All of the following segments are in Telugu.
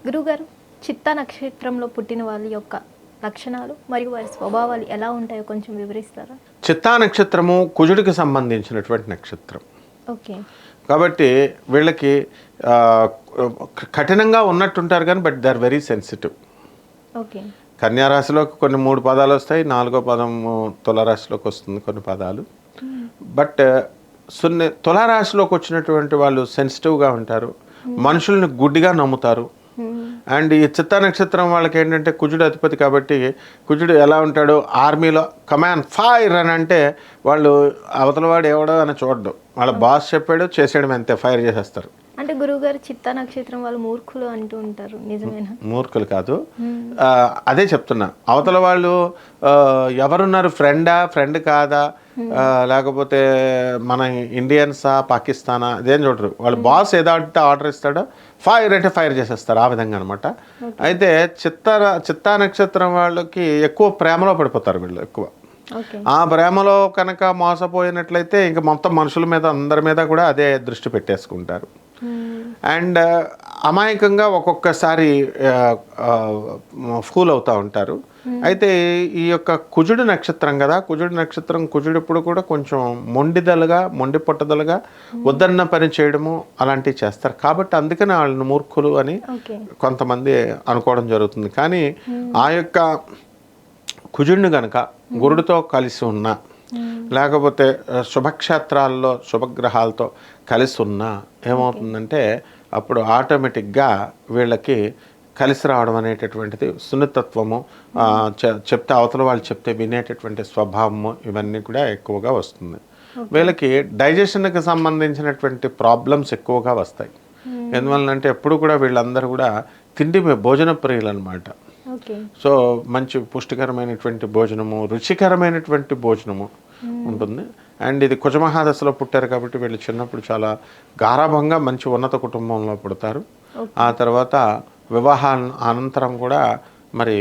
గురువుగారు, చిత్తా నక్షత్రంలో పుట్టిన వాళ్ళ యొక్క లక్షణాలు మరియు వారి స్వభావాలు ఎలా ఉంటాయో కొంచెం వివరిస్తారా? చిత్తా నక్షత్రము కుజుడికి సంబంధించినటువంటి నక్షత్రం. ఓకే. కాబట్టి వీళ్ళకి కఠినంగా ఉన్నట్టుంటారు కానీ they are very sensitive. Okay. కన్యారాశిలోకి కొన్ని 3 పదాలు వస్తాయి, 4వ పదం తులారాశిలోకి వస్తుంది కొన్ని పదాలు. బట్ తులారాశిలోకి వచ్చినటువంటి వాళ్ళు సెన్సిటివ్గా ఉంటారు, మనుషుల్ని గుడ్డిగా నమ్ముతారు. అండ్ ఈ చిత్తా నక్షత్రం వాళ్ళకి ఏంటంటే కుజుడు అధిపతి కాబట్టి కుజుడు ఎలా ఉంటాడో ఆర్మీలో కమాండ్ ఫైర్ అని అంటే వాళ్ళు అవతలవాడు ఎవడో అని చూడడం, వాళ్ళ బాస్ చెప్పాడు చేసేయడం, అంతే, ఫైర్ చేసేస్తారు. అంటే గురువుగారు, చిత్తా నక్షత్రం వాళ్ళు మూర్ఖులు అంటూ ఉంటారు, నిజమేనా? మూర్ఖులు కాదు, అదే చెప్తున్నా. అవతల వాళ్ళు ఎవరున్నారు, ఫ్రెండ్ కాదా, లేకపోతే మన ఇండియన్సా పాకిస్తానా అదేం చూడరు. వాళ్ళు బాస్ ఏదంటే ఆర్డర్ ఇస్తాడో ఫైర్ అంటే ఫైర్ చేసేస్తారు, ఆ విధంగా అనమాట. అయితే చిత్తా నక్షత్రం వాళ్ళకి ఎక్కువ ప్రేమలో పడిపోతారు వీళ్ళు ఎక్కువ. ఆ ప్రేమలో కనుక మోసపోయినట్లయితే ఇంకా మొత్తం మనుషుల మీద అందరి మీద కూడా అదే దృష్టి పెట్టేసుకుంటారు. అండ్ అమాయకంగా ఒక్కొక్కసారి ఫూల్ అవుతూ ఉంటారు. అయితే ఈ యొక్క కుజుడు నక్షత్రం కదా, కుజుడు ఇప్పుడు కూడా కొంచెం మొండి పట్టుదలగా వద్దన్న పని చేయడము అలాంటివి చేస్తారు. కాబట్టి అందుకని వాళ్ళని మూర్ఖులు అని కొంతమంది అనుకోవడం జరుగుతుంది. కానీ ఆ యొక్క కుజుడిని కనుక గురుడితో కలిసి ఉన్న, లేకపోతే శుభక్షేత్రాల్లో శుభగ్రహాలతో కలిసి ఉన్నా ఏమవుతుందంటే అప్పుడు ఆటోమేటిక్గా వీళ్ళకి కలిసి రావడం అనేటటువంటిది, సున్నితత్వము, చెప్తే అవతల వాళ్ళు చెప్తే వినేటటువంటి స్వభావము, ఇవన్నీ కూడా ఎక్కువగా వస్తుంది. వీళ్ళకి డైజెషన్కి సంబంధించినటువంటి ప్రాబ్లమ్స్ ఎక్కువగా వస్తాయి. ఎందువల్లంటే ఎప్పుడు కూడా వీళ్ళందరూ కూడా భోజన ప్రియులు అనమాట. సో మంచి పుష్టికరమైనటువంటి భోజనము, రుచికరమైనటువంటి భోజనము ఉంటుంది. అండ్ ఇది కుజమహాదశలో పుట్టారు కాబట్టి వీళ్ళు చిన్నప్పుడు చాలా గారాభంగా మంచి ఉన్నత కుటుంబంలో పుడతారు. ఆ తర్వాత వివాహం అనంతరం కూడా మరి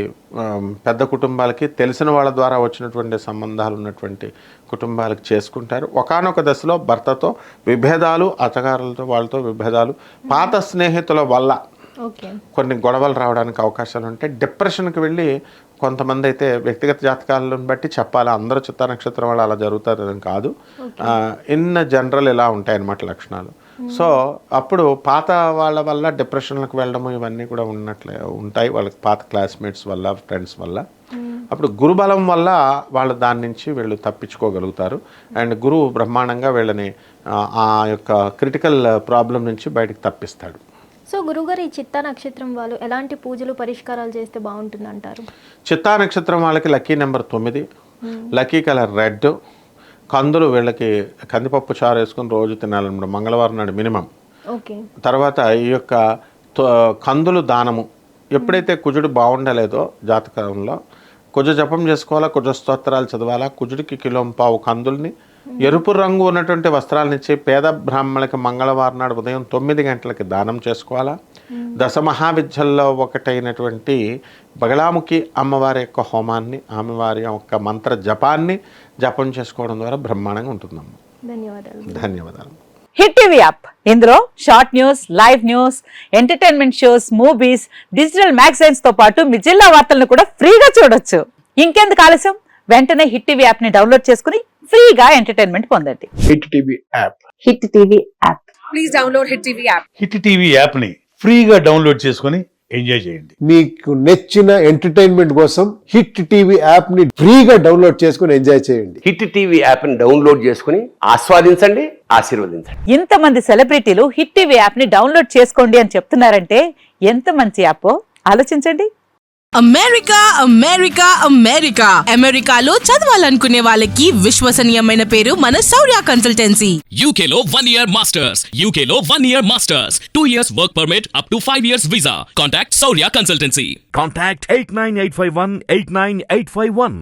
పెద్ద కుటుంబాలకి, తెలిసిన వాళ్ళ ద్వారా వచ్చినటువంటి సంబంధాలు ఉన్నటువంటి కుటుంబాలకు చేసుకుంటారు. ఒకానొక దశలో భర్తతో విభేదాలు, అత్తగారులతో వాళ్ళతో విభేదాలు, పాత స్నేహితుల వల్ల కొన్ని గొడవలు రావడానికి అవకాశాలు ఉంటాయి. డిప్రెషన్కి వెళ్ళి కొంతమంది అయితే వ్యక్తిగత జాతకాలను బట్టి చెప్పాలి, అందరూ చిత్తా నక్షత్రం వాళ్ళు అలా జరుగుతారని కాదు, ఇన్ జనరల్ ఇలా ఉంటాయన్నమాట లక్షణాలు. సో అప్పుడు పాత వాళ్ళ వల్ల డిప్రెషన్లకు వెళ్ళడము ఇవన్నీ కూడా ఉంటాయి వాళ్ళకి, పాత క్లాస్మేట్స్ వల్ల, ఫ్రెండ్స్ వల్ల. అప్పుడు గురుబలం వల్ల వాళ్ళు దాని నుంచి వీళ్ళు తప్పించుకోగలుగుతారు. అండ్ గురువు బ్రహ్మాండంగా వీళ్ళని ఆ యొక్క క్రిటికల్ ప్రాబ్లం నుంచి బయటకు తప్పిస్తాడు. సో గురువుగారు, ఈ చిత్తా నక్షత్రం వాళ్ళు ఎలాంటి పూజలు పరిష్కారాలు చేస్తే బాగుంటుంది అంటారు? చిత్తా నక్షత్రం వాళ్ళకి lucky number 9, lucky colour red, కందులు వీళ్ళకి కందిపప్పు చారు వేసుకొని రోజు తినాలన్నమాట, మంగళవారం నాడు మినిమం. తర్వాత ఈ యొక్క కందులు దానము, ఎప్పుడైతే కుజుడు బాగుండలేదో జాతకంలో కుజ జపం చేసుకోవాలా, కుజ స్తోత్రాలు చదవాలా, కుజుడికి 1.5 కిలో కందుల్ని ఎరుపు రంగు ఉన్నటువంటి వస్త్రాలనిచ్చి పేద బ్రాహ్మణులకి మంగళవారం నాడు ఉదయం 9 గంటలకి దానం చేసుకోవాలా. దశమహావిద్యల్లో ఒకటైనటువంటి బగళాముఖి అమ్మవారి యొక్క హోమాన్ని, ఆమెవారి యొక్క మంత్ర జపం చేసుకోవడం ద్వారా బ్రహ్మాండంగా ఉంటుందమ్మ. ధన్యవాదాలు. హిట్ టీవీ యాప్, ఇందులో short news, live news, entertainment shows, movies, digital magazines తో పాటు మీ జిల్లా వార్తలను కూడా ఫ్రీగా చూడొచ్చు. ఇంకెందుకు ఆలస్యం, వెంటనే హిట్ టీవీ యాప్ ని డౌన్లోడ్ చేసుకుని ఫ్రీగా ఎంటర్టైన్మెంట్ పొందండి. Hit TV app. Hit TV app. Please download hit TV app. Hit TV app ని ఫ్రీగా డౌన్లోడ్ చేసుకుని ఎంజాయ్ చేయండి. మీకు నచ్చిన ఎంటర్టైన్మెంట్ కోసం హిట్ టీవీ యాప్ ని ఫ్రీగా డౌన్లోడ్ చేసుకుని ఎంజాయ్ చేయండి. హిట్ టీవీ యాప్ ని డౌన్లోడ్ చేసుకుని ఆస్వాదించండి, ఆశీర్వదించండి. ఇంతమంది సెలబ్రిటీలు హిట్ టీవీ యాప్ ని డౌన్లోడ్ చేసుకోండి అని చెప్తున్నారంటే ఎంత మంచి యాప్ ఆలోచించండి. అమెరికాలో చదవాలనుకునే వాళ్ళకి విశ్వసనీయమైన పేరు మన శౌర్య కన్సల్టెన్సీ. UK లో 1 year masters, UK లో 1 year masters, 2 years work permit up to 5 years visa. Contact Saurya Consultancy. Contact 89851 89851.